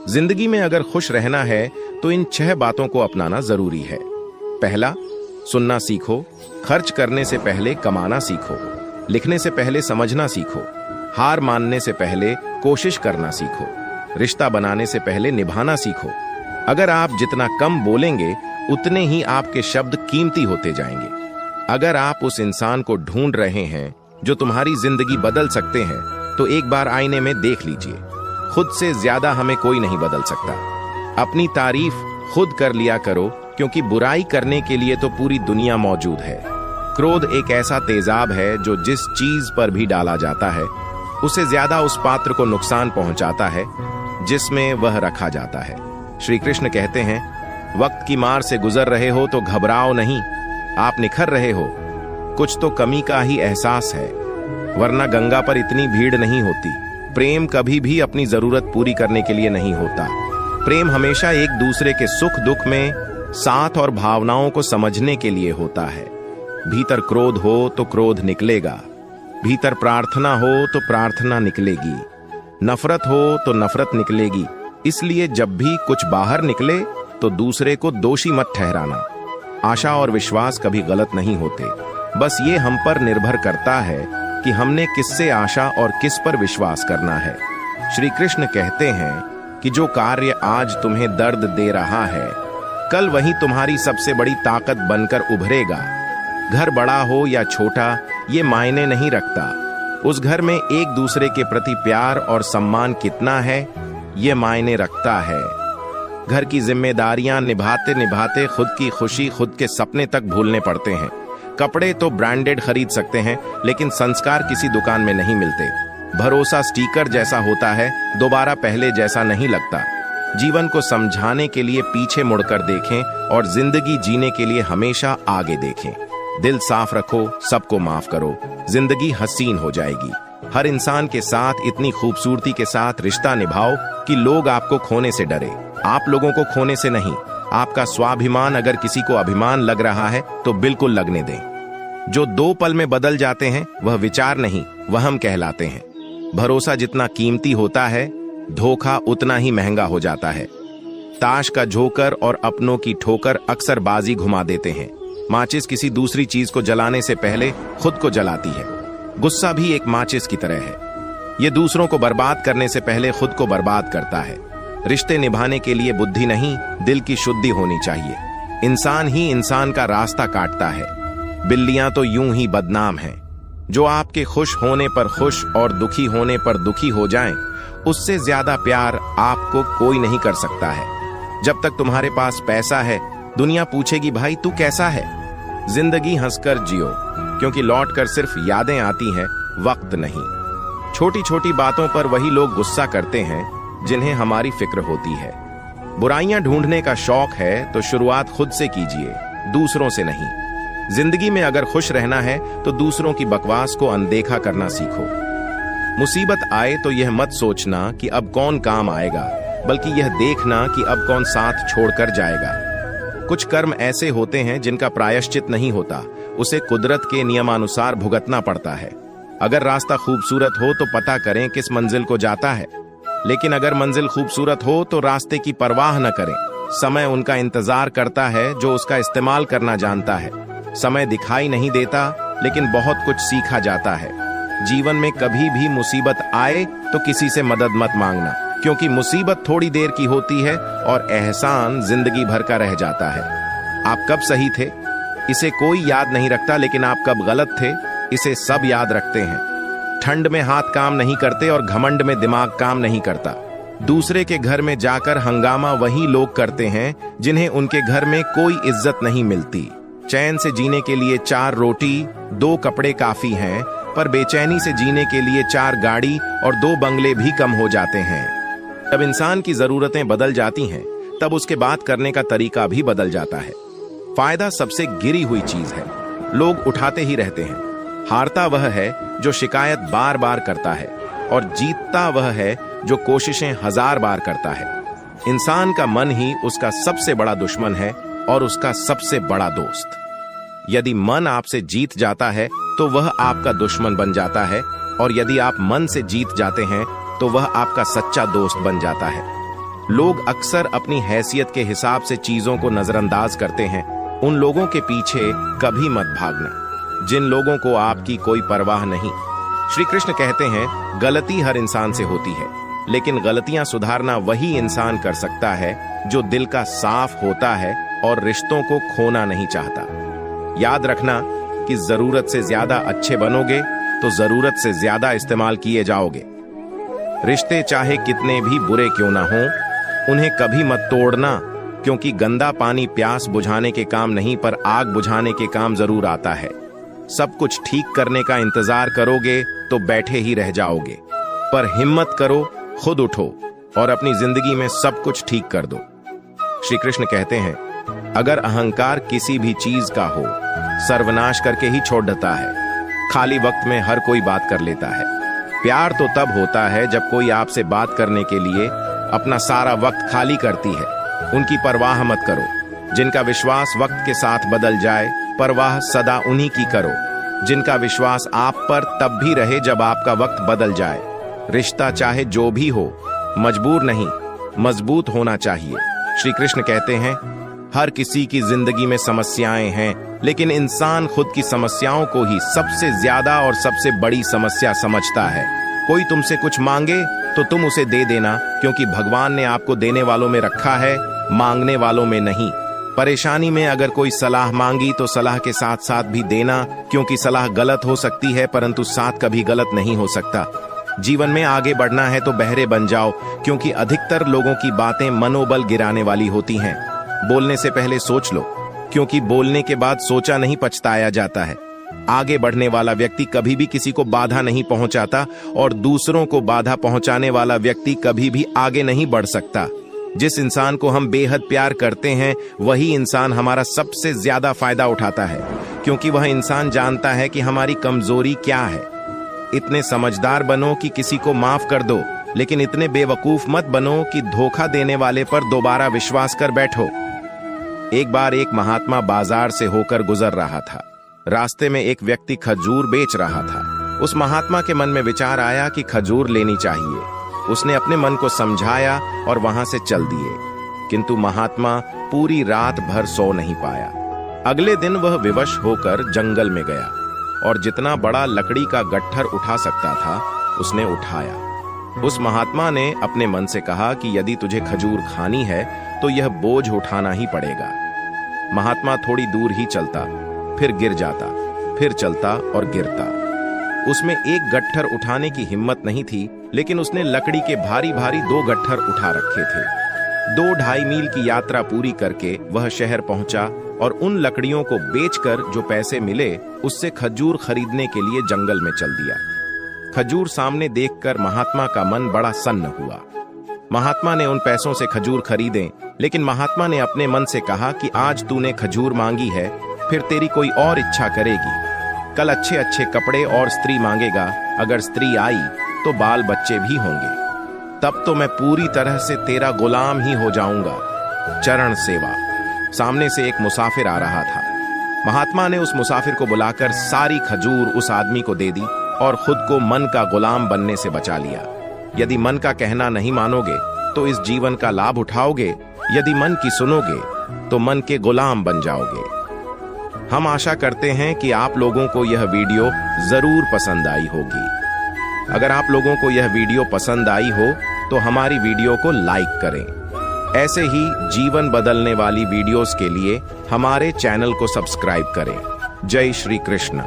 जिंदगी में अगर खुश रहना है तो इन 6 बातों को अपनाना जरूरी है। पहला, सुनना सीखो। खर्च करने से पहले कमाना सीखो। लिखने से पहले समझना सीखो। हार मानने से पहले कोशिश करना सीखो। रिश्ता बनाने से पहले निभाना सीखो। अगर आप जितना कम बोलेंगे उतने ही आपके शब्द कीमती होते जाएंगे। अगर आप उस इंसान को ढूंढ रहे हैं जो तुम्हारी जिंदगी बदल सकते हैं तो एक बार आईने में देख लीजिए। खुद से ज्यादा हमें कोई नहीं बदल सकता। अपनी तारीफ खुद कर लिया करो, क्योंकि बुराई करने के लिए तो पूरी दुनिया मौजूद है। क्रोध एक ऐसा तेजाब है जो जिस चीज पर भी डाला जाता है उसे ज्यादा उस पात्र को नुकसान पहुंचाता है जिसमें वह रखा जाता है। श्री कृष्ण कहते हैं, वक्त की मार से गुजर रहे हो तो घबराओ नहीं, आप निखर रहे हो। कुछ तो कमी का ही एहसास है, वरना गंगा पर इतनी भीड़ नहीं होती। प्रेम कभी भी अपनी जरूरत पूरी करने के लिए नहीं होता। प्रेम हमेशा एक दूसरे के सुख दुख में साथ और भावनाओं को समझने के लिए होता है। भीतर क्रोध हो तो क्रोध निकलेगा, भीतर प्रार्थना हो तो प्रार्थना निकलेगी, नफरत हो तो नफरत निकलेगी। इसलिए जब भी कुछ बाहर निकले तो दूसरे को दोषी मत ठहराना। आशा और विश्वास कभी गलत नहीं होते, बस ये हम पर निर्भर करता है कि हमने किससे आशा और किस पर विश्वास करना है। श्री कृष्ण कहते हैं कि जो कार्य आज तुम्हें दर्द दे रहा है कल वही तुम्हारी सबसे बड़ी ताकत बनकर उभरेगा। घर बड़ा हो या छोटा ये मायने नहीं रखता, उस घर में एक दूसरे के प्रति प्यार और सम्मान कितना है ये मायने रखता है। घर की जिम्मेदारियां निभाते निभाते खुद की खुशी, खुद के सपने तक भूलने पड़ते हैं। कपड़े तो ब्रांडेड खरीद सकते हैं, लेकिन संस्कार किसी दुकान में नहीं मिलते। भरोसा स्टिकर जैसा होता है, दोबारा पहले जैसा नहीं लगता। जीवन को समझाने के लिए पीछे मुड़कर देखें और जिंदगी जीने के लिए हमेशा आगे देखें। दिल साफ रखो, सबको माफ करो, जिंदगी हसीन हो जाएगी। हर इंसान के साथ इतनी खूबसूरती के साथ रिश्ता निभाओ कि लोग आपको खोने से डरे, आप लोगों को खोने से नहीं। आपका स्वाभिमान अगर किसी को अभिमान लग रहा है तो बिल्कुल लगने दें। जो 2 पल में बदल जाते हैं वह विचार नहीं, वहम कहलाते हैं। भरोसा जितना कीमती होता है, धोखा उतना ही महंगा हो जाता है। ताश का जोकर और अपनों की ठोकर अक्सर बाजी घुमा देते हैं। माचिस किसी दूसरी चीज को जलाने से पहले खुद को जलाती है। गुस्सा भी एक माचिस की तरह है, ये दूसरों को बर्बाद करने से पहले खुद को बर्बाद करता है। रिश्ते निभाने के लिए बुद्धि नहीं, दिल की शुद्धि होनी चाहिए। इंसान ही इंसान का रास्ता काटता है। बिल्लियां तो यूं ही बदनाम हैं। जो आपके खुश होने पर खुश और दुखी होने पर दुखी हो जाएं, उससे ज्यादा प्यार आपको कोई नहीं कर सकता है। जब तक तुम्हारे पास पैसा है, दुनिया पूछेगी भाई तू कैसा है। जिंदगी हंसकर जियो, क्योंकि लौट कर सिर्फ यादें आती हैं, वक्त नहीं। छोटी छोटी बातों पर वही लोग गुस्सा करते हैं जिन्हें हमारी फिक्र होती है। बुराइयां ढूंढने का शौक है तो शुरुआत खुद से कीजिए, दूसरों से नहीं। जिंदगी में अगर खुश रहना है तो दूसरों की बकवास को अनदेखा करना सीखो। मुसीबत आए तो यह मत सोचना कि अब कौन काम आएगा, बल्कि यह देखना कि अब कौन साथ छोड़कर जाएगा। कुछ कर्म ऐसे होते हैं जिनका प्रायश्चित नहीं होता, उसे कुदरत के नियमानुसार भुगतना पड़ता है। अगर रास्ता खूबसूरत हो तो पता करें किस मंजिल को जाता है, लेकिन अगर मंजिल खूबसूरत हो तो रास्ते की परवाह न करें। समय उनका इंतजार करता है जो उसका इस्तेमाल करना जानता है। समय दिखाई नहीं देता, लेकिन बहुत कुछ सीखा जाता है। जीवन में कभी भी मुसीबत आए तो किसी से मदद मत मांगना, क्योंकि मुसीबत थोड़ी देर की होती है और एहसान जिंदगी भर का रह जाता है। आप कब सही थे इसे कोई याद नहीं रखता, लेकिन आप कब गलत थे इसे सब याद रखते हैं। ठंड में हाथ काम नहीं करते और घमंड में दिमाग काम नहीं करता। दूसरे के घर में जाकर हंगामा वही लोग करते हैं जिन्हें उनके घर में कोई इज्जत नहीं मिलती। चैन से जीने के लिए 4 रोटी 2 कपड़े काफी हैं, पर बेचैनी से जीने के लिए 4 गाड़ी और 2 बंगले भी कम हो जाते हैं। जब इंसान की जरूरतें बदल जाती हैं, तब उसके बात करने का तरीका भी बदल जाता है। फायदा सबसे गिरी हुई चीज है, लोग उठाते ही रहते हैं। हारता वह है जो शिकायत बार बार करता है, और जीतता वह है जो कोशिशें 1000 बार करता है। इंसान का मन ही उसका सबसे बड़ा दुश्मन है और उसका सबसे बड़ा दोस्त। यदि मन आपसे जीत जाता है तो वह आपका दुश्मन बन जाता है, और यदि आप मन से जीत जाते हैं तो वह आपका सच्चा दोस्त बन जाता है। लोग अक्सर अपनी हैसियत के हिसाब से चीजों को नजरअंदाज करते हैं। उन लोगों के पीछे कभी मत भागना जिन लोगों को आपकी कोई परवाह नहीं। श्री कृष्ण कहते हैं, गलती हर इंसान से होती है, लेकिन गलतियां सुधारना वही इंसान कर सकता है जो दिल का साफ होता है और रिश्तों को खोना नहीं चाहता। याद रखना कि जरूरत से ज्यादा अच्छे बनोगे तो जरूरत से ज्यादा इस्तेमाल किए जाओगे। रिश्ते चाहे कितने भी बुरे क्यों ना हो, उन्हें कभी मत तोड़ना, क्योंकि गंदा पानी प्यास बुझाने के काम नहीं पर आग बुझाने के काम जरूर आता है। सब कुछ ठीक करने का इंतजार करोगे तो बैठे ही रह जाओगे, पर हिम्मत करो, खुद उठो और अपनी जिंदगी में सब कुछ ठीक कर दो। श्री कृष्ण कहते हैं, अगर अहंकार किसी भी चीज का हो, सर्वनाश करके ही छोड़ देता है। खाली वक्त में हर कोई बात कर लेता है। प्यार तो तब होता है जब कोई आपसे बात करने के लिए अपना सारा वक्त खाली करती है। उनकी परवाह मत करो। जिनका विश्वास वक्त के साथ बदल जाए, परवाह सदा उन्हीं की करो। जिनका विश्वास आप पर तब भी रहे जब आपका वक्त बदल जाए। रिश्ता चाहे जो भी हो, मजबूर नहीं, मजबूत होना चाहिए। श्री कृष्ण कहते हैं, हर किसी की जिंदगी में समस्याएं हैं, लेकिन इंसान खुद की समस्याओं को ही सबसे ज्यादा और सबसे बड़ी समस्या समझता है। कोई तुमसे कुछ मांगे तो तुम उसे दे देना, क्योंकि भगवान ने आपको देने वालों में रखा है, मांगने वालों में नहीं। परेशानी में अगर कोई सलाह मांगी तो सलाह के साथ साथ भी देना, क्योंकि सलाह गलत हो सकती है परंतु साथ कभी गलत नहीं हो सकता। जीवन में आगे बढ़ना है तो बहरे बन जाओ, क्योंकि अधिकतर लोगों की बातें मनोबल गिराने वाली होती हैं। बोलने से पहले सोच लो, क्योंकि बोलने के बाद सोचा नहीं पछताया जाता है। आगे बढ़ने वाला व्यक्ति कभी भी किसी को बाधा नहीं पहुंचाता, और दूसरों को बाधा पहुंचाने वाला व्यक्ति कभी भी आगे नहीं बढ़ सकता। जिस इंसान को हम बेहद प्यार करते हैं, वही इंसान हमारा सबसे ज्यादा फायदा उठाता है, क्योंकि वह इंसान जानता है कि हमारी कमजोरी क्या है। इतने समझदार बनो कि किसी को माफ कर दो, लेकिन इतने बेवकूफ मत बनो कि धोखा देने वाले पर दोबारा विश्वास कर बैठो। एक बार एक महात्मा बाजार से होकर गुजर रहा था। रास्ते में एक व्यक्ति खजूर बेच रहा था। उस महात्मा के मन में विचार आया कि खजूर लेनी चाहिए। उसने अपने मन को समझाया और वहां से चल दिए, किंतु महात्मा पूरी रात भर सो नहीं पाया। अगले दिन वह विवश होकर जंगल में गया और जितना बड़ा लकड़ी का गट्ठर उठा सकता था उसने उठाया। उस महात्मा ने अपने मन से कहा कि यदि तुझे खजूर खानी है तो यह बोझ उठाना ही पड़ेगा। महात्मा थोड़ी दूर ही चलता, फिर गिर जाता, फिर चलता और गिरता। उसमें एक गट्ठर उठाने की हिम्मत नहीं थी, लेकिन उसने लकड़ी के भारी भारी 2 गट्ठर उठा रखे थे। 2-2.5 मील की यात्रा पूरी करके वह शहर पहुंचा और उन लकड़ियों को बेचकर जो पैसे मिले उससे खजूर खरीदने के लिए जंगल में चल दिया। खजूर सामने देखकर महात्मा का मन बड़ा सन्न हुआ। महात्मा ने उन पैसों से खजूर खरीदे, लेकिन महात्मा ने अपने मन से कहा कि आज तूने खजूर मांगी है, फिर तेरी कोई और इच्छा करेगी। कल अच्छे अच्छे कपड़े और स्त्री मांगेगा। अगर स्त्री आई तो बाल बच्चे भी होंगे, तब तो मैं पूरी तरह से तेरा गुलाम ही हो जाऊंगा। चरण सेवा। सामने से एक मुसाफिर आ रहा था। महात्मा ने उस मुसाफिर को बुलाकर सारी खजूर उस आदमी को दे दी और खुद को मन का गुलाम बनने से बचा लिया। यदि मन का कहना नहीं मानोगे तो इस जीवन का लाभ उठाओगे, यदि मन की सुनोगे तो मन के गुलाम बन जाओगे। हम आशा करते हैं कि आप लोगों को यह वीडियो जरूर पसंद आई होगी। अगर आप लोगों को यह वीडियो पसंद आई हो तो हमारी वीडियो को लाइक करें। ऐसे ही जीवन बदलने वाली वीडियोस के लिए हमारे चैनल को सब्सक्राइब करें। जय श्री कृष्ण।